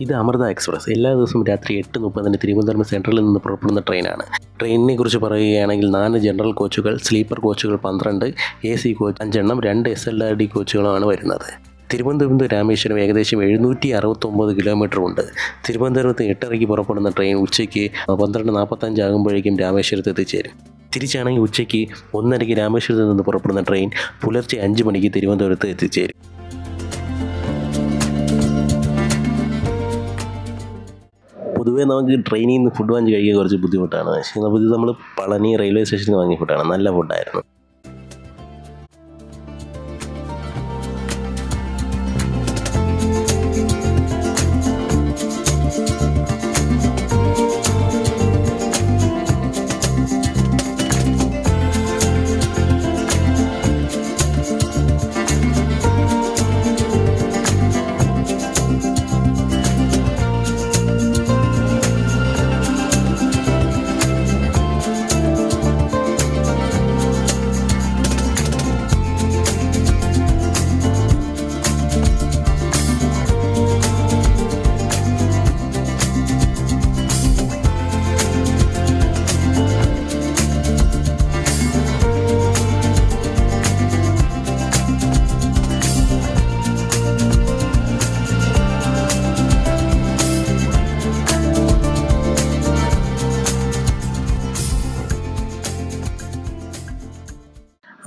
ഇത് അമൃത എക്സ്പ്രസ് എല്ലാ ദിവസവും രാത്രി 8:30 തിരുവനന്തപുരം സെൻട്രലിൽ നിന്ന് പുറപ്പെടുന്ന ട്രെയിനാണ്. ട്രെയിനിനെ കുറിച്ച് പറയുകയാണെങ്കിൽ 4 ജനറൽ കോച്ചുകൾ, സ്ലീപ്പർ കോച്ചുകൾ 12, AC കോച്ച് 5 എണ്ണം, 2 SLRD കോച്ചുകളാണ് വരുന്നത്. തിരുവനന്തപുരം രാമേശ്വരം ഏകദേശം 769 കിലോമീറ്റർ ഉണ്ട്. തിരുവനന്തപുരത്ത് 8:30 പുറപ്പെടുന്ന ട്രെയിൻ ഉച്ചയ്ക്ക് 12:45 ആകുമ്പോഴേക്കും രാമേശ്വരത്ത് എത്തിച്ചേരും. തിരിച്ചാണെങ്കിൽ ഉച്ചയ്ക്ക് 1:30 രാമേശ്വരത്ത് നിന്ന് പുറപ്പെടുന്ന ട്രെയിൻ പുലർച്ചെ 5 മണിക്ക് തിരുവനന്തപുരത്ത് എത്തിച്ചേരും. പൊതുവേ നമുക്ക് ട്രെയിനിൽ നിന്ന് ഫുഡ് വാങ്ങി കഴിക്കാൻ കുറച്ച് ബുദ്ധിമുട്ടാണ്. പക്ഷേ ഇത് നമ്മൾ പളനി റെയിൽവേ സ്റ്റേഷനിൽ വാങ്ങിയ ഫുഡാണ്. നല്ല ഫുഡായിരുന്നു.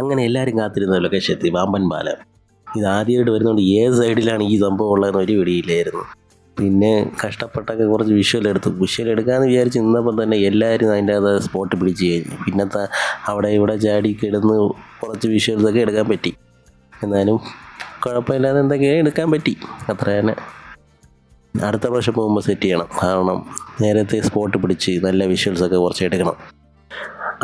അങ്ങനെ എല്ലാവരും കാത്തിരുന്ന ലൊക്കേഷൻ എത്തി, പാമ്പൻ പാലം. ഇത് ആദ്യമായിട്ട് വരുന്നതുകൊണ്ട് ഏത് സൈഡിലാണ് ഈ സംഭവം ഉള്ളതെന്ന് ഒരു പിടിയില്ലായിരുന്നു. പിന്നെ കഷ്ടപ്പെട്ടൊക്കെ കുറച്ച് വിഷ്വൽ എടുക്കാമെന്ന് വിചാരിച്ച് നിന്നപ്പം തന്നെ എല്ലാവരും അതിൻ്റെ അത് സ്പോട്ട് പിടിച്ച് കഴിഞ്ഞു. പിന്നത്തെ അവിടെ ഇവിടെ ചാടി കിടന്ന് കുറച്ച് വിഷ്വൽസൊക്കെ എടുക്കാൻ പറ്റി. എന്നാലും കുഴപ്പമില്ലാതെ എന്തൊക്കെയാണ് എടുക്കാൻ പറ്റി, അത്ര തന്നെ. അടുത്ത പ്രാവശ്യം പോകുമ്പോൾ സെറ്റ് ചെയ്യണം. കാരണം നേരത്തെ സ്പോട്ട് പിടിച്ച് നല്ല വിഷ്വൽസൊക്കെ കുറച്ച് എടുക്കണം.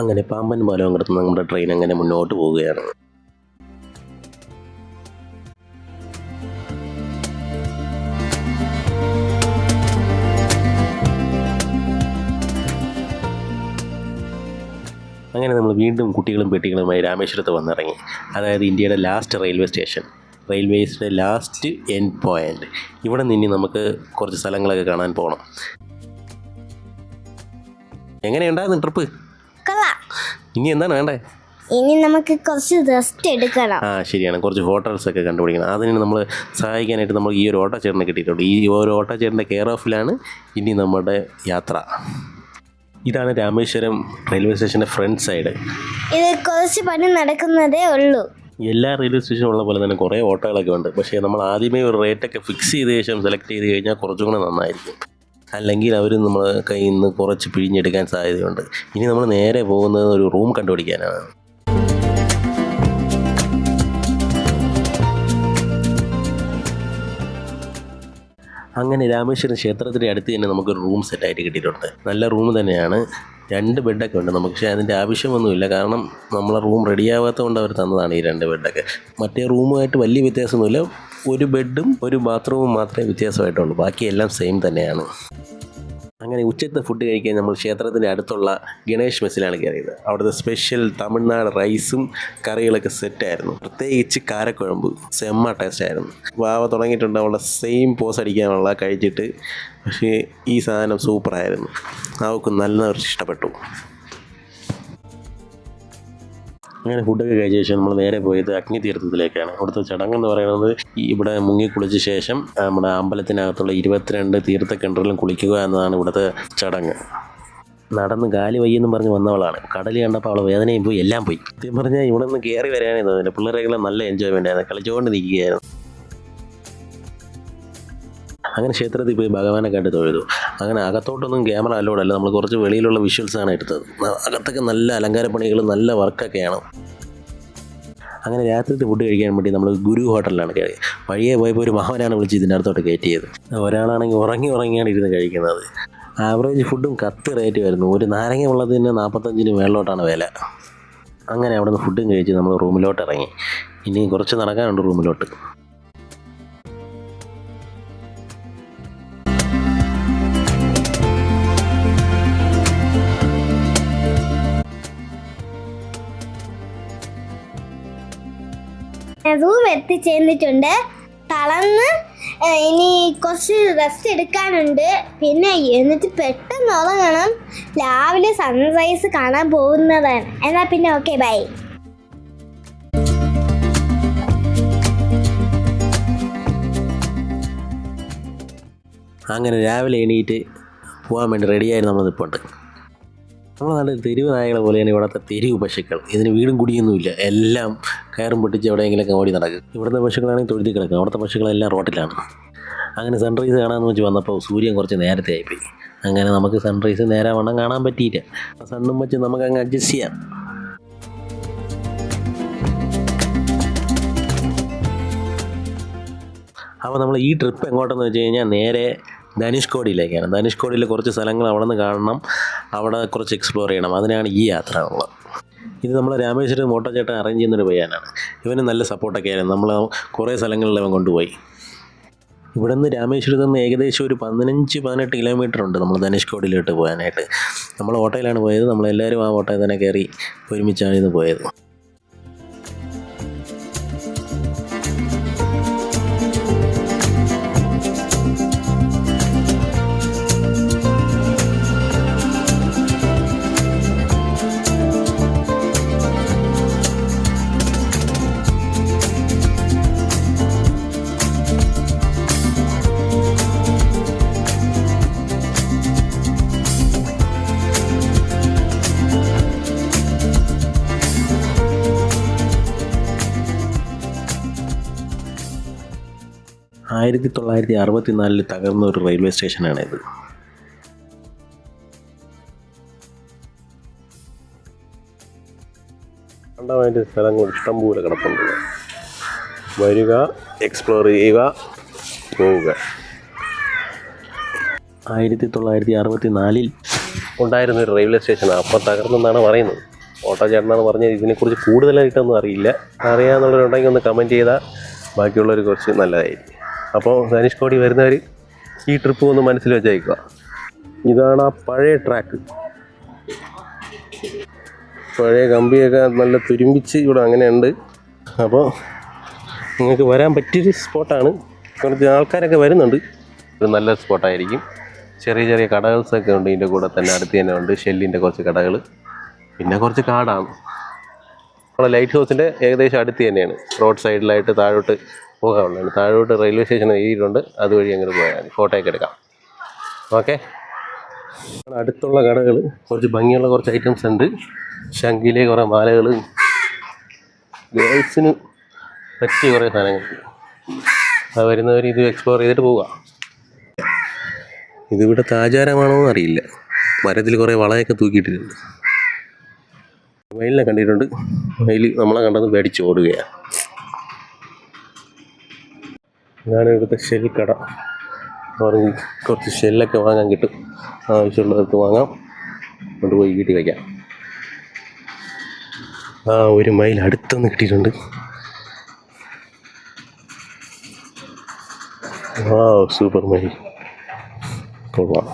അങ്ങനെ പാമ്പൻ പാലം കിടന്ന് നമ്മുടെ ട്രെയിൻ അങ്ങനെ മുന്നോട്ട് പോവുകയാണ്. അങ്ങനെ നമ്മൾ വീണ്ടും കുട്ടികളും പെട്ടികളുമായി രാമേശ്വരത്ത് വന്നിറങ്ങി. അതായത് ഇന്ത്യയുടെ ലാസ്റ്റ് റെയിൽവേ സ്റ്റേഷൻ, റെയിൽവേസിൻ്റെ ലാസ്റ്റ് എൻഡ് പോയിൻ്റ്. ഇവിടെ നിന്ന് നമുക്ക് കുറച്ച് സ്ഥലങ്ങളൊക്കെ കാണാൻ പോകണം. എങ്ങനെയുണ്ടായിരുന്നു ട്രിപ്പ്? ഇനി എന്താണ് വേണ്ടേ? ഇനി നമുക്ക് കുറച്ച് റെസ്റ്റ് എടുക്കണം. ശരിയാണ്, കുറച്ച് ഹോട്ടൽസൊക്കെ കണ്ടുപിടിക്കണം. അതിന് നമ്മൾ സഹായിക്കാനായിട്ട് നമുക്ക് ഈ ഒരു ഓട്ടോ ചേട്ടനെ കിട്ടിയിട്ടുണ്ട്. ഈ ഒരു ഓട്ടോ ചേട്ടൻ്റെ കെയർ ഓഫിലാണ് ഇനി നമ്മുടെ യാത്ര. ഇതാണ് രാമേശ്വരം റെയിൽവേ സ്റ്റേഷൻ്റെ ഫ്രണ്ട് സൈഡ്. ഇത് കുറച്ച് പണി നടക്കുന്നതേ ഉള്ളൂ. എല്ലാ റെയിൽവേ സ്റ്റേഷനും ഉള്ള പോലെ തന്നെ കുറേ ഓട്ടോകളൊക്കെ ഉണ്ട്. പക്ഷേ നമ്മൾ ആദ്യമേ ഒരു റേറ്റൊക്കെ ഫിക്സ് ചെയ്ത ശേഷം സെലക്ട് ചെയ്ത് കഴിഞ്ഞാൽ കുറച്ചും കൂടെ നന്നായിരിക്കും. അല്ലെങ്കിൽ അവർ നമ്മളെ കയ്യിൽ നിന്ന് കുറച്ച് പിഴിഞ്ഞെടുക്കാൻ സാധ്യതയുണ്ട്. ഇനി നമ്മൾ നേരെ പോകുന്നത് ഒരു റൂം കണ്ടുപിടിക്കാനാണ്. അങ്ങനെ രാമേശ്വരം ക്ഷേത്രത്തിൻ്റെ അടുത്ത് തന്നെ നമുക്കൊരു റൂം സെറ്റായിട്ട് കിട്ടിയിട്ടുണ്ട്. നല്ല റൂം തന്നെയാണ്. 2 ബെഡൊക്കെ ഉണ്ട് നമുക്ക്. പക്ഷേ അതിൻ്റെ ആവശ്യമൊന്നുമില്ല, കാരണം നമ്മളെ റൂം റെഡിയാവാത്തത് കൊണ്ട് അവർ തന്നതാണ് ഈ 2 ബെഡൊക്കെ. മറ്റേ റൂമുമായിട്ട് വലിയ വ്യത്യാസമൊന്നുമില്ല. ഒരു ബെഡും ഒരു ബാത്റൂമും മാത്രമേ വ്യത്യാസമായിട്ടുള്ളൂ, ബാക്കിയെല്ലാം സെയിം തന്നെയാണ്. അങ്ങനെ ഉച്ചത്തെ ഫുഡ് കഴിക്കാൻ നമ്മൾ ക്ഷേത്രത്തിൻ്റെ അടുത്തുള്ള ഗണേഷ് മെസ്സിലാണ് കയറിയത്. അവിടുത്തെ സ്പെഷ്യൽ തമിഴ്നാട് റൈസും കറികളൊക്കെ സെറ്റായിരുന്നു. പ്രത്യേകിച്ച് കാരക്കുഴമ്പ് സെമ്മ ടേസ്റ്റായിരുന്നു. വാവ തുടങ്ങിയിട്ടുണ്ട് അവളുടെ സെയിം പോസ് അടിക്കാനുള്ള കഴിച്ചിട്ട്. പക്ഷേ ഈ സാധനം സൂപ്പറായിരുന്നു, അവൾക്ക് നല്ല ഇഷ്ടപ്പെട്ടു. അങ്ങനെ ഫുഡൊക്കെ കഴിച്ച ശേഷം നമ്മൾ നേരെ പോയത് അഗ്നി തീർത്ഥത്തിലേക്കാണ്. അവിടുത്തെ ചടങ്ങെന്ന് പറയുന്നത് ഇവിടെ മുങ്ങിക്കുളിച്ച ശേഷം നമ്മുടെ അമ്പലത്തിനകത്തുള്ള 22 തീർത്ഥക്കിണറിലും കുളിക്കുക എന്നതാണ് ഇവിടുത്തെ ചടങ്ങ്. നടന്ന് കാല് വയ്യെന്നും പറഞ്ഞ് വന്നവളാണ്. കടൽ കണ്ടപ്പോൾ അവളെ വേദനയും പോയി, എല്ലാം പോയി. സത്യം പറഞ്ഞാൽ ഇവിടെ നിന്ന് കയറി വരാനേ തോന്നില്ല. പിള്ളേരെല്ലാം നല്ല എൻജോയ്മെൻ്റ് ആയിരുന്നു, കളിച്ചുകൊണ്ട് നിൽക്കുകയായിരുന്നു. അങ്ങനെ ക്ഷേത്രത്തിൽ പോയി ഭഗവാനെ കണ്ട് തൊഴുതു. അങ്ങനെ അകത്തോട്ടൊന്നും ക്യാമറ അലോഡല്ല, നമ്മൾ കുറച്ച് വെളിയിലുള്ള വിഷ്വൽസാണ് എടുത്തത്. അകത്തൊക്കെ നല്ല അലങ്കാരപ്പണികൾ, നല്ല വർക്കൊക്കെയാണ്. അങ്ങനെ രാത്രിത്തെ ഫുഡ് കഴിക്കാൻ വേണ്ടി നമ്മൾ ഗുരു ഹോട്ടലിലാണ് കയറി. വഴിയെ പോയപ്പോൾ ഒരു മാവനാണ് വിളിച്ച് ഇതിൻ്റെ അടുത്തോട്ട് കയറ്റിയത്. ഒരാളാണെങ്കിൽ ഉറങ്ങിയാണ് ഇരുന്ന് കഴിക്കുന്നത്. ആവറേജ് ഫുഡും കത്ത് റേറ്റ് വരുന്നു. ഒരു നാരങ്ങ ഉള്ളതിന് 45 മേളിലോട്ടാണ് വില. അങ്ങനെ അവിടെ നിന്ന് ഫുഡും കഴിച്ച് നമ്മൾ റൂമിലോട്ട് ഇറങ്ങി. ഇനി കുറച്ച് നടക്കാനുണ്ട് റൂമിലോട്ട്. റൂം എത്തിച്ചേർന്നിട്ടുണ്ട്. തളർന്ന് ഇനി കുറച്ച് റെസ്റ്റ് എടുക്കാനുണ്ട്. പിന്നെ എന്നിട്ട് പെട്ടെന്ന് ഉറങ്ങണം. രാവിലെ സൺറൈസ് കാണാൻ പോകുന്നതാണ്. എന്നാൽ പിന്നെ ഓക്കെ ബൈ. അങ്ങനെ രാവിലെ എണീറ്റ് പോകാൻ വേണ്ടി റെഡിയായിരുന്നു നമ്മൾ നിൽപ്പുണ്ട്. നമ്മൾ നല്ല തെരുവ് നായകളെ പോലെയാണ് ഇവിടുത്തെ തെരുവ് പശുക്കൾ. ഇതിന് വീടും കുടിയൊന്നുമില്ല. എല്ലാം കയറും പൊട്ടിച്ച് എവിടെയെങ്കിലൊക്കെ ഓടി നടക്കും. ഇവിടുത്തെ പശുക്കളാണെങ്കിൽ തൊഴുതി കിടക്കും. അവിടുത്തെ പശുക്കളെല്ലാം റോട്ടിലാണ്. അങ്ങനെ സൺറൈസ് കാണാമെന്ന് വെച്ച് വന്നപ്പോൾ സൂര്യൻ കുറച്ച് നേരത്തെ ആയിപ്പോയി. അങ്ങനെ നമുക്ക് സൺറൈസ് നേരെ വണ്ണം കാണാൻ പറ്റിയില്ല. സണ്ണും വെച്ച് നമുക്ക് അങ്ങ് അഡ്ജസ്റ്റ് ചെയ്യാം. അപ്പോൾ നമ്മൾ ഈ ട്രിപ്പ് എങ്ങോട്ടെന്ന് വെച്ച് കഴിഞ്ഞാൽ നേരെ ധനുഷ്കോടിയിലേക്കാണ്. ധനുഷ്കോടിയിൽ കുറച്ച് സ്ഥലങ്ങൾ അവിടെ നിന്ന് കാണണം, അവിടെ കുറച്ച് എക്സ്പ്ലോർ ചെയ്യണം. അതിനാണ് ഈ യാത്ര ഉള്ളത്. ഇത് നമ്മൾ രാമേശ്വരം മോട്ടോ ചേട്ടൻ അറേഞ്ച് ചെയ്യുന്നൊരു പയ്യാനാണ്. ഇവന് നല്ല സപ്പോർട്ടൊക്കെ ആയിരുന്നു. നമ്മൾ കുറേ സ്ഥലങ്ങളിൽ അവൻ കൊണ്ടുപോയി. ഇവിടെ നിന്ന് രാമേശ്വരത്ത് നിന്ന് ഏകദേശം ഒരു 15-18 കിലോമീറ്റർ ഉണ്ട് നമ്മൾ ധനുഷ്കോടിയിലോട്ട് പോകാനായിട്ട്. നമ്മൾ ഓട്ടോയിലാണ് പോയത്. നമ്മളെല്ലാവരും ആ ഓട്ടോയിൽ തന്നെ കയറി ഒരുമിച്ചാണ് ഇന്ന് പോയത്. ആയിരത്തി 1964 തകർന്ന ഒരു റെയിൽവേ സ്റ്റേഷനാണിത്. കണ്ടമായിട്ട് സ്ഥലങ്ങൾ ഇഷ്ടംപോലെ കിടപ്പുണ്ട്. വരിക, എക്സ്പ്ലോർ ചെയ്യുക, പോവുക. 1964 ഉണ്ടായിരുന്ന ഒരു റെയിൽവേ സ്റ്റേഷനാണ്. അപ്പം തകർന്നെന്നാണ് പറയുന്നത്. ഓട്ടോ ചേട്ടനാണ് പറഞ്ഞത്. ഇതിനെക്കുറിച്ച് കൂടുതലായിട്ടൊന്നും അറിയില്ല. അറിയാമെന്നുള്ളവരുണ്ടെങ്കിൽ ഒന്ന് കമൻറ്റ് ചെയ്താൽ ബാക്കിയുള്ളവർ കുറച്ച് നല്ലതായിരിക്കും. അപ്പോൾ ധനുഷ്കോടി വരുന്നവർ ഈ ട്രിപ്പ് ഒന്ന് മനസ്സിൽ വെച്ചേക്കുക. ഇതാണ് ആ പഴയ ട്രാക്ക്. പഴയ കമ്പിയൊക്കെ നല്ല തുരുമ്പിച്ച് ഇവിടെ അങ്ങനെയുണ്ട്. അപ്പോൾ നിങ്ങൾക്ക് വരാൻ പറ്റിയൊരു സ്പോട്ടാണ്. കുറച്ച് ആൾക്കാരൊക്കെ വരുന്നുണ്ട്. ഒരു നല്ല സ്പോട്ടായിരിക്കും. ചെറിയ ചെറിയ കടകൾസൊക്കെ ഉണ്ട്. ഇതിൻ്റെ കൂടെ തന്നെ അടുത്ത് തന്നെ ഉണ്ട് ഷെല്ലിൻ്റെ കുറച്ച് കടകൾ. പിന്നെ കുറച്ച് കാടാണ്. നമ്മളെ ലൈറ്റ് ഹൗസിൻ്റെ ഏകദേശം അടുത്ത് തന്നെയാണ്. റോഡ് സൈഡിലായിട്ട് താഴോട്ട് പോകാനുള്ളതാണ്. താഴോട്ട് റെയിൽവേ സ്റ്റേഷൻ എഴുതിയിട്ടുണ്ട്. അതുവഴി അങ്ങോട്ട് പോയാൽ മതി. ഫോട്ടോയൊക്കെ എടുക്കാം. ഓക്കെ. അടുത്തുള്ള കടകൾ കുറച്ച് ഭംഗിയുള്ള കുറച്ച് ഐറ്റംസ് ഉണ്ട്. ശംഖിലെ കുറേ മാലകൾ, ഗേൾസിന് പറ്റിയ കുറേ സാധനങ്ങൾ. അത് വരുന്നവർ ഇത് എക്സ്പ്ലോർ ചെയ്തിട്ട് പോവുക. ഇതിവിടുത്തെ ആചാരമാണോ എന്നറിയില്ല. മരത്തിൽ കുറേ വളയൊക്കെ തൂക്കിയിട്ടിട്ടുണ്ട്. മയിലിനെ കണ്ടിട്ടുണ്ട്. മയിൽ നമ്മളെ കണ്ടത് പേടിച്ച് ഓടുകയാണ്. ഇതാണ് ഇവിടുത്തെ ഷെൽ കട. അവർക്ക് കുറച്ച് ഷെല്ലൊക്കെ വാങ്ങാൻ കിട്ടും. ആവശ്യമുള്ളവർക്ക് വാങ്ങാം, കൊണ്ടുപോയി വീട്ടിൽ വയ്ക്കാം. ഒരു മൈൽ അടുത്തൊന്ന് കിട്ടിയിട്ടുണ്ട്. സൂപ്പർ മൈൽ കൊള്ളാം.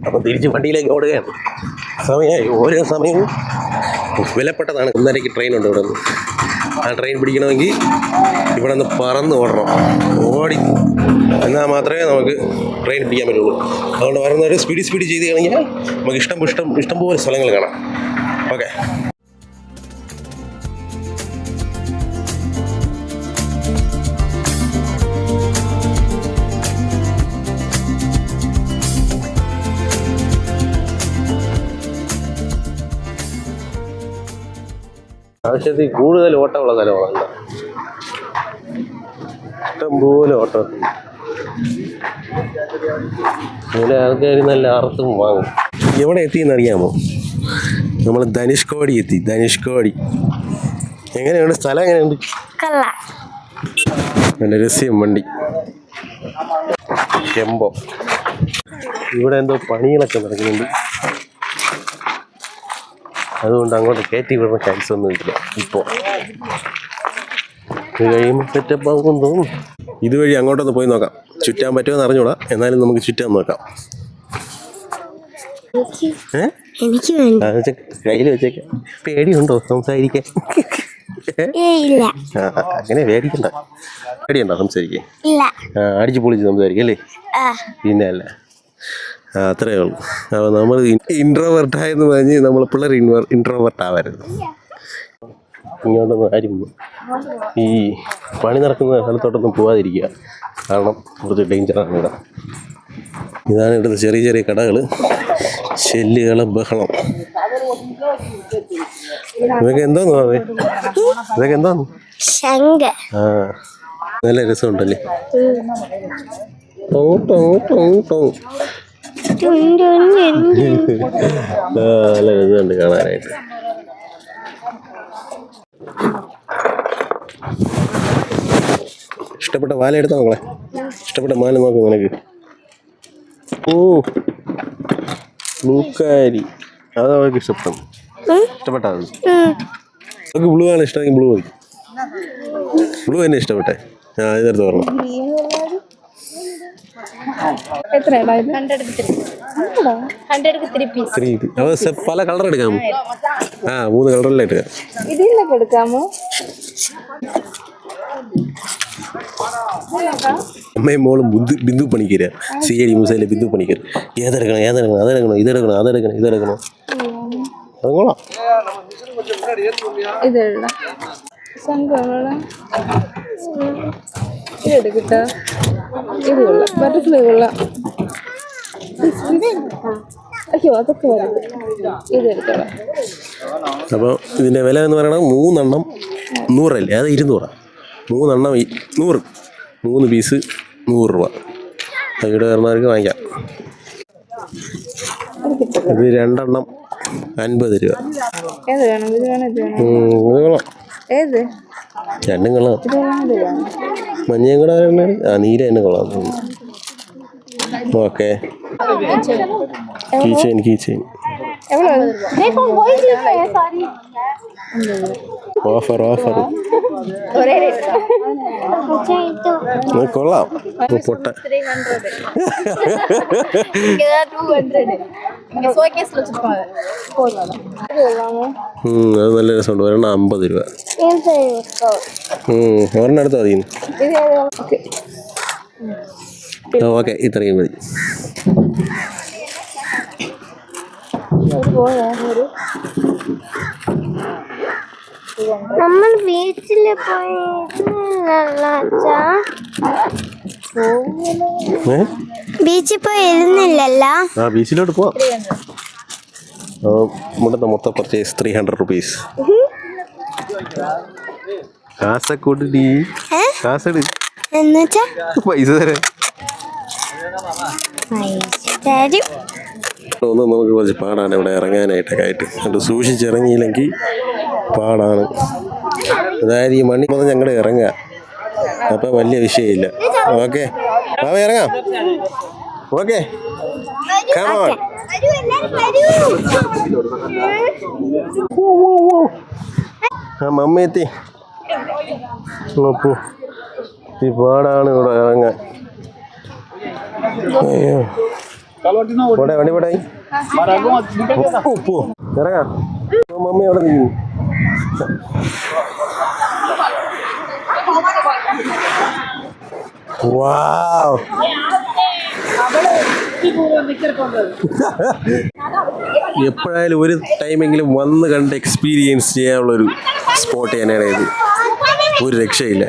അപ്പം തിരിച്ച് വണ്ടിയിലേക്ക് ഓടുകയാണ്. സമയമായി. ഓരോ സമയവും വിലപ്പെട്ടതാണ്. 1:30 ട്രെയിനുണ്ട് ഇവിടെ നിന്ന്. ആ ട്രെയിൻ പിടിക്കണമെങ്കിൽ ഇവിടെ നിന്ന് പറന്ന് ഓടണം. ഓടി എന്നാൽ മാത്രമേ നമുക്ക് ട്രെയിൻ പിടിക്കാൻ പറ്റുള്ളൂ. അതുകൊണ്ട് വരുന്നവർ സ്പീഡ് ചെയ്ത് കഴിഞ്ഞാൽ നമുക്ക് ഇഷ്ടംപോലെ സ്ഥലങ്ങൾ കാണാം. ഓക്കെ. ആവശ്യത്തിൽ കൂടുതൽ ഓട്ടമുള്ള സ്ഥലമാണ്. ഇഷ്ടംപോലെ ഓട്ടം. ഇവിടെ ആൾക്കാർ നല്ല അർത്ഥം വാങ്ങും. എവിടെ എത്തിയെന്നറിയാമോ? നമ്മൾ ധനുഷ്കോടി എത്തി. ധനുഷ്കോടി എങ്ങനെയുണ്ട്? സ്ഥലം എങ്ങനെയുണ്ട്? നല്ല രസ്യം വണ്ടി. ചെമ്പോ. ഇവിടെ എന്തോ പണികളൊക്കെ നടക്കുന്നുണ്ട്. അതുകൊണ്ട് അങ്ങോട്ട് കയറ്റി വിടുന്ന ചാൻസ് ഒന്നും ഇല്ല ഇപ്പോൾ. ഇത് കഴിയുമ്പോൾ സെറ്റപ്പ് ആകുമെന്ന് തോന്നുന്നു. ഇതുവഴി അങ്ങോട്ടൊന്ന് പോയി നോക്കാം. ചുറ്റാൻ പറ്റുമോ എന്ന് അറിഞ്ഞൂടാ. എന്നാലും നമുക്ക് ചുറ്റാൻ നോക്കാം. എനിക്ക് വേണ്ട. കയ്യിൽ വെച്ചേക്കാം. പേടിയുണ്ടോ സംസാരിക്കാൻ? ഇല്ല അങ്ങനെ പേടിക്കണ്ട. പേടിയുണ്ടോ സംസാരിക്കാൻ? ഇല്ല. അടിച്ചു പൊളിച്ച് സംസാരിക്കും അല്ലേ? പിന്നെ അല്ല, അത്രയേ ഉള്ളൂ. അപ്പോൾ നമ്മൾ ഇൻട്രോവേർട്ടായെന്ന് പറഞ്ഞ് നമ്മൾ പിള്ളേർ ഇൻട്രോവേർട്ട് ആവരുത്. ഇങ്ങോട്ടൊന്നും ആരും ഈ പണി നടക്കുന്ന സ്ഥലത്തോട്ടൊന്നും പോകാതിരിക്കുക. കാരണം കുറച്ച് ഡേഞ്ചറാണ് ഇവിടെ. ഇതാണ് ഇവിടുത്തെ ചെറിയ ചെറിയ കടകൾ, ഷെല്ലുകൾ, ബഹളം. ഇതൊക്കെ എന്താന്ന് പറഞ്ഞേ? ഇതൊക്കെ എന്താന്ന്? ആ, നല്ല രസമുണ്ടല്ലേ? നല്ല രസമുണ്ട് കാണാനായിട്ട്. ഇഷ്ടപ്പെട്ട മാല എടുത്തോ മകളെ? ഇഷ്ടപ്പെട്ട മാല നോക്കും നിനക്ക്. ഓ, ബ്ലൂക്കാരി, അത് അവർക്ക് ഇഷ്ടപ്പെട്ടു. ഇഷ്ടപ്പെട്ടാ? നമുക്ക് ബ്ലൂ ആണ് ഇഷ്ടമെങ്കിൽ ബ്ലൂ മതി. ബ്ലൂ തന്നെ ഇഷ്ടപ്പെട്ടെ? ഇതെടുത്ത് പറഞ്ഞു. പല കളർ എടുക്കാമോ? 3 കളറിലായിട്ട് എടുക്കാമോ? അമ്മയും മോളും ബിന്ദു പണിക്കര, CID മുസൈലെ ബിന്ദു പണിക്കർ. ഏതെടുക്കണം, ഏതെടുക്കണം, അതെടുക്കണം, ഇതെടുക്കണം, അതെടുക്കണം, ഇതെടുക്കണം. അത് കൊള്ളാം. ഇതെടുക്കട്ടോ, ഇത് കൊള്ളാം, ബട്ടർഫ്ലൈ കൊള്ളാം. അയ്യോ അതൊക്കെ വരും, ഇതെടുത്തോളാം. അപ്പോൾ ഇതിൻ്റെ വില എന്ന് പറയണത് 3 എണ്ണം 100 അല്ലേ? അത് 200. 3 എണ്ണം 100, 3 പീസ് 100 രൂപ. ഇവിടെ വരുന്നവർക്ക് വാങ്ങിക്കാം. ഇത് 2 എണ്ണം 50 രൂപ. ഏത് വേണം? ഇത് വേണം, ഇത് വേണം. ഇത് കൊള്ളാം. ഏത്? രണ്ടും കൊള്ളാം. ഇത് വേണം, ഇത് വേണം. മഞ്ഞയും കൂടെ നീല തന്നെ കൊള്ളാം. ഓക്കെ, കീ ചെയിൻ ഓഫർ കൊള്ളാം. പൊട്ട അത് നല്ല രസമുണ്ട്. ഒരെണ്ണം 50 രൂപ. ഒരെണ്ണം എടുത്താൽ മതി. ഓക്കെ, ഇത്രയും മതി. നമ്മൾ ബീച്ചിൽ ബീച്ചിൽ പോയി ഇരുന്നില്ലല്ലോ. ബീച്ചിലോട്ട് പോവാം. ഇവിടുത്തെ മൊത്തം പർച്ചേസ് 300 റുപ്പീസ്. കാസക്കൂട്ടി കാസട് എന്നുവെച്ചാ പൈസ തരാം. നമുക്ക് കുറച്ച് പാടാണ് ഇവിടെ ഇറങ്ങാനായിട്ടൊക്കെ ആയിട്ട്. അത് സൂക്ഷിച്ചിറങ്ങിയില്ലെങ്കിൽ പാടാണ്. അതായത് ഈ മണി മുതൽ ഞങ്ങൾ ഇറങ്ങുക, അപ്പം വലിയ വിഷയമില്ല. ഓക്കെ, ഇറങ്ങാം. ഓക്കെ, മമ്മ എത്തി. ഈ പാടാണ് ഇവിടെ ഇറങ്ങാൻ. അയ്യോ, വണ്ടി പോടായി. ഇറങ്ങാം. മമ്മി അവിടെ നിൽക്കുന്നു. വാവ്, എപ്പോഴായാലും ഒരു ടൈമെങ്കിലും വന്ന് കണ്ട് എക്സ്പീരിയൻസ് ചെയ്യാനുള്ളൊരു സ്പോട്ട് തന്നെയാണ് ഇത്. ഒരു രക്ഷയില്ല.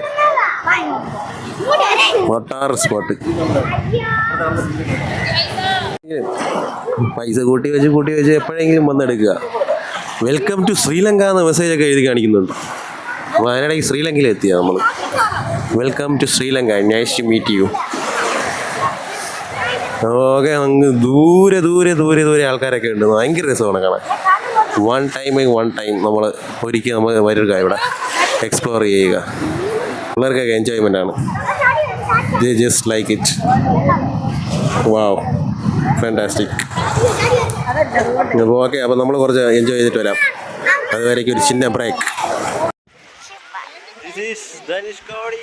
മൊട്ടാർ സ്പോട്ട്. പൈസ കൂട്ടി വെച്ച് എപ്പോഴെങ്കിലും വന്നെടുക്കുക. വെൽക്കം ടു ശ്രീലങ്ക എന്ന മെസ്സേജൊക്കെ എഴുതി കാണിക്കുന്നുണ്ട്. അപ്പോൾ അതിനിടയ്ക്ക് ശ്രീലങ്കയിൽ എത്തിയ നമ്മൾ. Welcome to Sri Lanka, nice to meet you. Okay, അങ്ങ് ദൂരെ ദൂരെ ദൂരെ ദൂരെ ആൾക്കാരൊക്കെ ഉണ്ട്. ഭയങ്കര രസമാണ് കാണാൻ. വൺ ടൈം നമ്മൾ ഒരിക്കൽ നമ്മൾ വരിക, ഇവിടെ എക്സ്പ്ലോർ ചെയ്യുക. പിള്ളേർക്കൊക്കെ എൻജോയ്മെൻ്റ് ആണ്. They just like it. Wow, fantastic. Okay, അപ്പോൾ നമ്മൾ കുറച്ച് എൻജോയ് ചെയ്തിട്ട് വരാം. അതുവരേക്കും ഒരു ചിന്ന ബ്രേക്ക്. This is Dhanishkodi.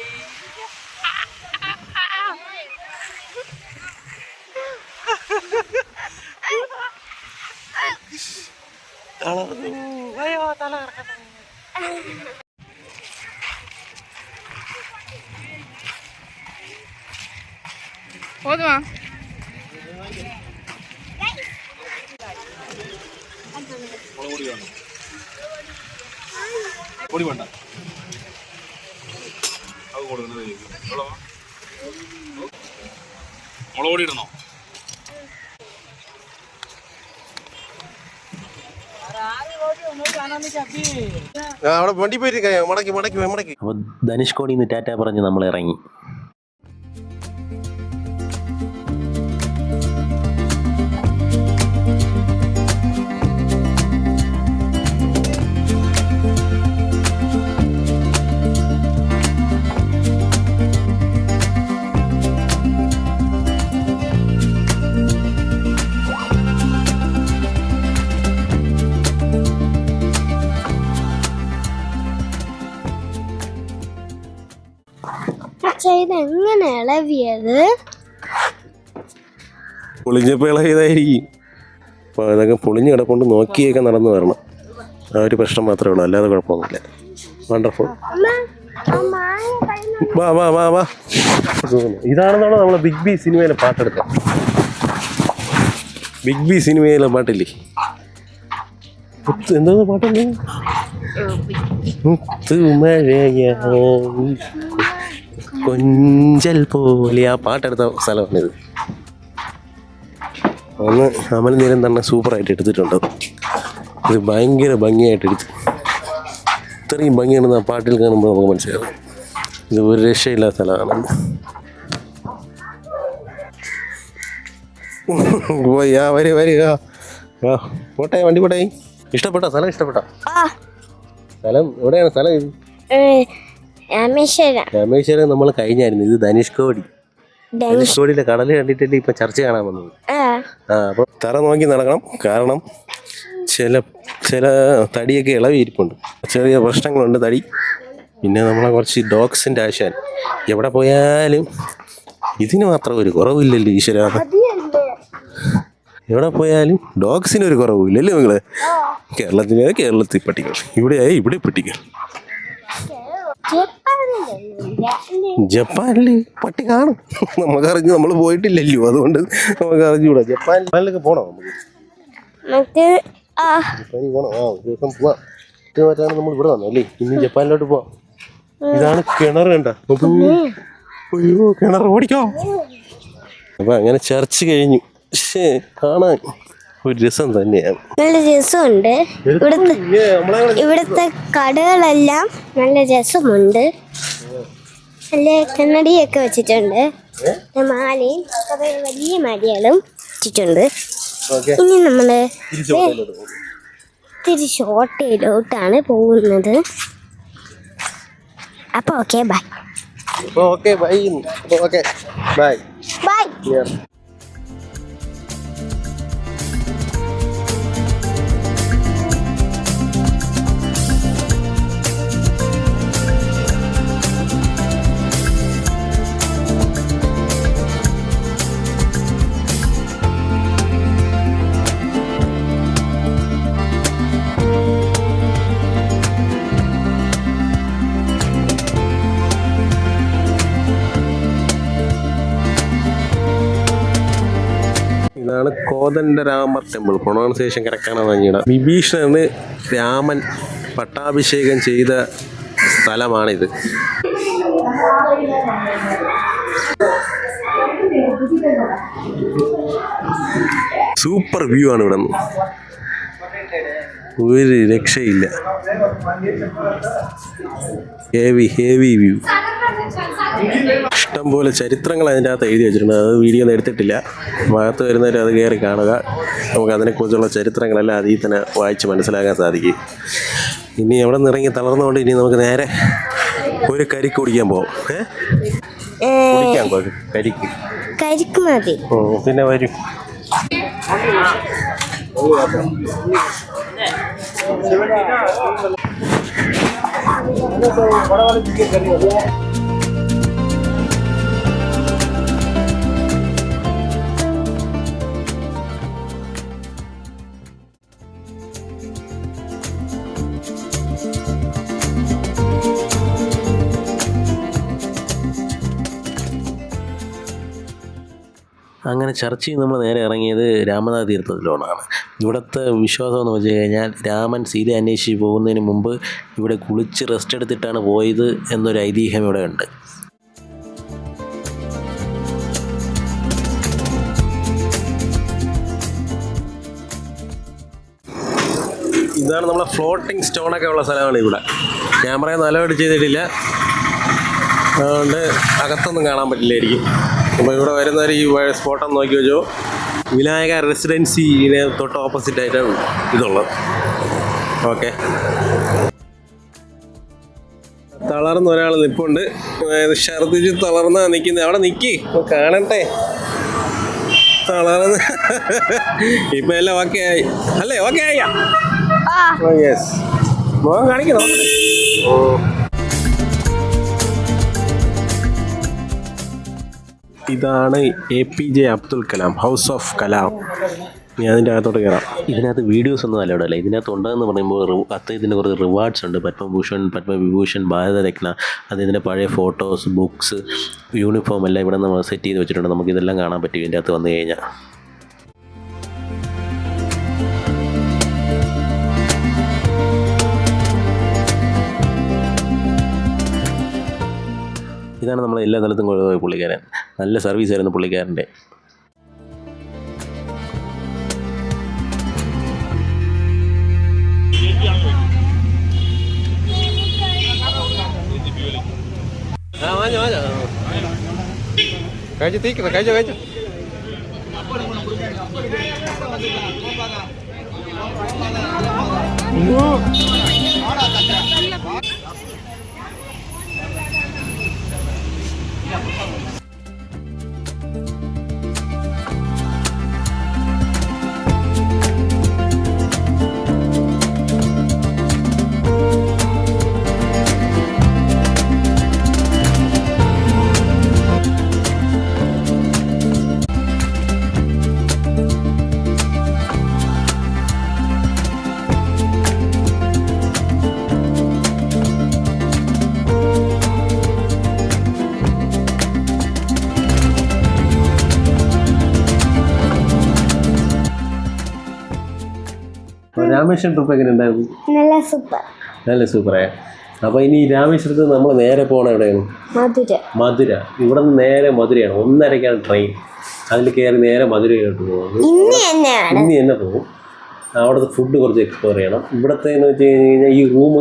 പോതുവാ പൊടി വേണ്ട അത് കൊടുക്കുന്നത് മുളക് പൊടി ഇടണോ? അവിടെ വണ്ടി പോയിട്ട് മടക്കി. അപ്പോൾ ധനുഷ്കോടിയിൽ നിന്ന് ടാറ്റ പറഞ്ഞ് നമ്മൾ ഇറങ്ങി. ഇതെങ്ങനെ ഇളവിയത്? പൊളിഞ്ഞപ്പോൾ ഇളകിയതായിരിക്കും. അപ്പോൾ അതൊക്കെ പൊളിഞ്ഞ് കിടക്കൊണ്ട് നോക്കിയൊക്കെ നടന്നു വരണം. ആ ഒരു പ്രശ്നം മാത്രമേ ഉള്ളൂ, അല്ലാതെ കുഴപ്പമൊന്നുമില്ല. വണ്ടർഫുൾ. വാ വാ വാ വാ. ഇതാണെന്നാണോ നമ്മളെ ബിഗ് ബി സിനിമയിലെ പാട്ടെടുത്തത്? ബിഗ് ബി സിനിമയിലെ പാട്ടില്ലേ, എന്താ പാട്ടല്ലേ? കൊഞ്ചൽ പോലെ ആ പാട്ടെടുത്ത സ്ഥലമാണിത്. അന്ന് അമൽ നീരം തന്നെ സൂപ്പറായിട്ട് എടുത്തിട്ടുണ്ട്. ഇത് ഭയങ്കര ഭംഗിയായിട്ട് എടുത്തു. ഇത്രയും ഭംഗിയാണെന്ന് ആ പാട്ടിൽ കാണുമ്പോൾ നമുക്ക് മനസ്സിലാവും. ഇത് ഒരു രക്ഷയില്ലാത്ത സ്ഥലമാണ്. പോയി വരിക പോട്ടെ, വണ്ടി പോട്ടെ. ഇഷ്ടപ്പെട്ടോ സ്ഥലം? ഇഷ്ടപ്പെട്ടോ സ്ഥലം? എവിടെയാണ് സ്ഥലം? ഇത് രാമേശ്വരം നമ്മൾ കഴിഞ്ഞായിരുന്നു. ഇത് ധനുഷ്കോടിയിലെ കടൽ കണ്ടിട്ടല്ലേ ഇപ്പൊ ചർച്ച കാണാൻ വന്നത്. അപ്പൊ തറ നോക്കി നടക്കണം, കാരണം ചില തടിയൊക്കെ ഇളവിയിരിപ്പുണ്ട്, ചെറിയ പ്രശ്നങ്ങളുണ്ട് തടി. പിന്നെ നമ്മളെ കുറച്ച് ഡോഗ്സിന്റെ ആശാൻ. എവിടെ പോയാലും ഇതിന് മാത്രം ഒരു കുറവില്ലല്ലോ ഈശ്വര. എവിടെ പോയാലും ഡോഗ്സിനൊരു കുറവില്ലല്ലോ നിങ്ങള്. കേരളത്തിൽ പട്ടികൾ, ഇവിടെ പട്ടികൾ. ജപ്പാനില് പട്ടി കാണും, നമുക്കറിഞ്ഞു. നമ്മൾ പോയിട്ടില്ലല്ലോ, അതുകൊണ്ട് നമുക്ക് അറിഞ്ഞൂടാ. ജപ്പാനിലൊക്കെ പോണോ നമുക്ക്? ജപ്പാനിൽ പോണോ? ഒരു ദിവസം പോവാം. മാറ്റാണ് നമ്മൾ ഇവിടെ വന്നല്ലേ, ഇനി ജപ്പാനിലോട്ട് പോവാം. ഇതാണ് കിണർ, കണ്ട? അയ്യോ, കിണർ ഓടിക്കോ. അപ്പൊ അങ്ങനെ ചർച്ച കഴിഞ്ഞു. പക്ഷേ കാണാൻ ഒരു രസം തന്നെയാണ്. നല്ല രസമുണ്ട്. ഇവിടുത്തെ കടകളെല്ലാം നല്ല രസമുണ്ട്. നല്ല കണ്ണടിയൊക്കെ വെച്ചിട്ടുണ്ട്. മാലയും വലിയ മാലകളും വെച്ചിട്ടുണ്ട്. ഇനി നമ്മള് തിരിച്ചോട്ടയിലോട്ടാണ് പോകുന്നത്. അപ്പൊ ഓക്കെ ബൈ. ബൈ. ഇതാണ് കോദണ്ഡരാമർ ടെമ്പിൾ. പ്രൊണൗൺസിയേഷൻ കറക്റ്റാണോ വാങ്ങിയിട. വിഭീഷണന് രാമൻ പട്ടാഭിഷേകം ചെയ്ത സ്ഥലമാണിത്. സൂപ്പർ വ്യൂ ആണ് ഇവിടെ നിന്ന്, ഒരു രക്ഷയില്ല. Heavy view. ഇഷ്ടംപോലെ ചരിത്രങ്ങൾ അതിൻ്റെ അകത്ത് എഴുതി വെച്ചിട്ടുണ്ട്. അത് വീഡിയോ ഒന്നും എടുത്തിട്ടില്ല. ഭാഗത്ത് വരുന്നവർ അത് കയറി കാണുക. നമുക്ക് അതിനെക്കുറിച്ചുള്ള ചരിത്രങ്ങളെല്ലാം അതിൽ തന്നെ വായിച്ച് മനസ്സിലാക്കാൻ സാധിക്കും. ഇനി എവിടെ നിന്ന് ഇറങ്ങി തളർന്നുകൊണ്ട് ഇനി നമുക്ക് നേരെ ഒരു കരിക്ക് കുടിക്കാൻ പോകും. കുടിക്കാൻ പോകും കരിക്ക് മതി. പിന്നെ വരും. അങ്ങനെ ചർച്ചയിൽ നമ്മൾ നേരെ ഇറങ്ങിയത് രാമനാഥ തീർത്ഥത്തിലോട്ടാണ്. ഇവിടുത്തെ വിശ്വാസം എന്ന് വെച്ച് കഴിഞ്ഞാൽ രാമൻ സീത അന്വേഷിച്ച് പോകുന്നതിന് മുമ്പ് ഇവിടെ കുളിച്ച് റെസ്റ്റ് എടുത്തിട്ടാണ് പോയത് എന്നൊരു ഐതിഹ്യം ഇവിടെ ഉണ്ട്. ഇതാണ് നമ്മളെ ഫ്ലോട്ടിംഗ് സ്റ്റോണൊക്കെ ഉള്ള സ്ഥലമാണ് ഇവിടെ. ക്യാമറയെ നല്ലതായിട്ട് ചെയ്തിട്ടില്ല, അതുകൊണ്ട് അകത്തൊന്നും കാണാൻ പറ്റില്ലായിരിക്കും. അപ്പോൾ ഇവിടെ വരുന്നവർ ഈ സ്പോട്ടൊന്ന് നോക്കി വെച്ചോ. വിനായക റെസിഡൻസിനെ തൊട്ട് ഓപ്പോസിറ്റായിട്ടാണ് ഇതുള്ളത്. ഓക്കെ, തളർന്ന ഒരാൾ നിൽപ്പുണ്ട്. ഛർദ്ദിച്ച് തളർന്നാ നിൽക്കുന്നത്. അവിടെ നിൽക്കി കാണട്ടെ. തളർന്ന് ഇപ്പം എല്ലാം ഓക്കെ ആയി അല്ലേ? ഓക്കെ ആയിയാ? യെസ്, മോൻ കാണിക്കണം. ഇതാണ് APJ Abdul Kalam, house of Kalam. ഞാൻ അതിൻ്റെ അകത്തോട്ട് കയറാം. ഇതിനകത്ത് വീഡിയോസ് ഒന്നും അല്ല ഇവിടെ. ഇതിനകത്ത് ഉണ്ടെന്ന് പറയുമ്പോൾ അദ്ദേഹത്തിൻ്റെ കുറച്ച് റിവാർഡ്സ് ഉണ്ട്. പത്മഭൂഷൺ, പത്മവിഭൂഷൺ, ഭാരതരത്ന, അദ്ദേഹത്തിൻ്റെ പഴയ ഫോട്ടോസ്, ബുക്സ്, യൂണിഫോം എല്ലാം ഇവിടെ നമ്മൾ സെറ്റ് ചെയ്ത് വെച്ചിട്ടുണ്ട്. നമുക്കിതെല്ലാം കാണാൻ പറ്റും ഇതിൻ്റെ അകത്ത് വന്നു കഴിഞ്ഞാൽ. ഇതാണ് നമ്മൾ എല്ലാ സ്ഥലത്തും കൊണ്ടുപോയ പുള്ളിക്കാരൻ. നല്ല സർവീസ് ആയിരുന്നു പുള്ളിക്കാരൻ്റെ. കഴിച്ചു തീക്കുന്ന കഴിച്ചോ. രാമേശ്വരം ട്രിപ്പ് എങ്ങനെ ഉണ്ടായിരുന്നു? നല്ല സൂപ്പറായ. അപ്പോൾ ഇനി രാമേശ്വരത്ത് നമ്മൾ നേരെ പോകണം എവിടെയാണ്? മധുര. ഇവിടെ നിന്ന് നേരെ മധുരയാണ്. 1:30ക്കാണ് ട്രെയിൻ. അതിൽ കയറി നേരെ മധുരയിലോട്ട് പോകുന്നത്. ഇനി തന്നെ പോകും. അവിടുത്തെ ഫുഡ് കുറച്ച് എക്സ്പ്ലോർ ചെയ്യണം. ഇവിടുത്തെ എന്ന് വെച്ച് കഴിഞ്ഞാൽ ഈ റൂം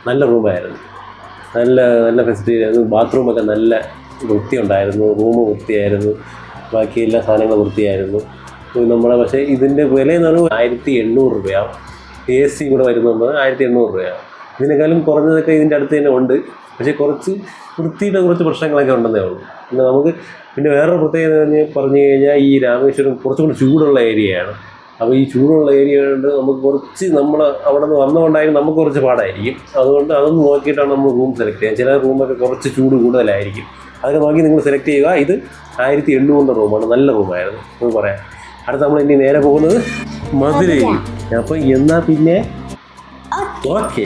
നല്ല റൂമായിരുന്നു. നല്ല ഫെസിലിറ്റി ആയിരുന്നു. ബാത്റൂമൊക്കെ നല്ല വൃത്തിയുണ്ടായിരുന്നു. റൂം വൃത്തിയായിരുന്നു. ബാക്കി എല്ലാ സാധനങ്ങളും വൃത്തിയായിരുന്നു. പക്ഷേ ഇതിൻ്റെ വില എന്ന് പറയുമ്പോൾ 1800 രൂപയാണ്. AC കൂടെ വരുന്നുണ്ട് 1800 രൂപയാണ്. ഇതിനേക്കാളും കുറഞ്ഞതൊക്കെ ഇതിൻ്റെ അടുത്ത് തന്നെ ഉണ്ട്. പക്ഷേ കുറച്ച് വൃത്തിയുടെ കുറച്ച് പ്രശ്നങ്ങളൊക്കെ ഉണ്ടെന്നേ ഉള്ളൂ. പിന്നെ നമുക്ക് പിന്നെ വേറൊരു പ്രത്യേകത പറഞ്ഞു കഴിഞ്ഞാൽ ഈ രാമേശ്വരം കുറച്ചുകൂടി ചൂടുള്ള ഏരിയയാണ്. അപ്പോൾ ഈ ചൂടുള്ള ഏരിയ കൊണ്ട് നമുക്ക് കുറച്ച് നമ്മൾ അവിടെ നിന്ന് വന്നുകൊണ്ടായിരിക്കും നമുക്ക് കുറച്ച് പാടായിരിക്കും. അതുകൊണ്ട് അതൊന്ന് നോക്കിയിട്ടാണ് നമ്മൾ റൂം സെലക്ട് ചെയ്യുക. ചില റൂമൊക്കെ കുറച്ച് ചൂട് കൂടുതലായിരിക്കും. അതൊക്കെ നോക്കി നിങ്ങൾ സെലക്ട് ചെയ്യുക. ഇത് 1800 റൂമാണ്. നല്ല റൂമായിരുന്നു എന്ന് പറയാം. അടുത്ത നമ്മൾ ഇനി നേരെ പോകുന്നത് മധുരയിൽ. അപ്പോൾ എന്നാൽ പിന്നെ ഓക്കെ.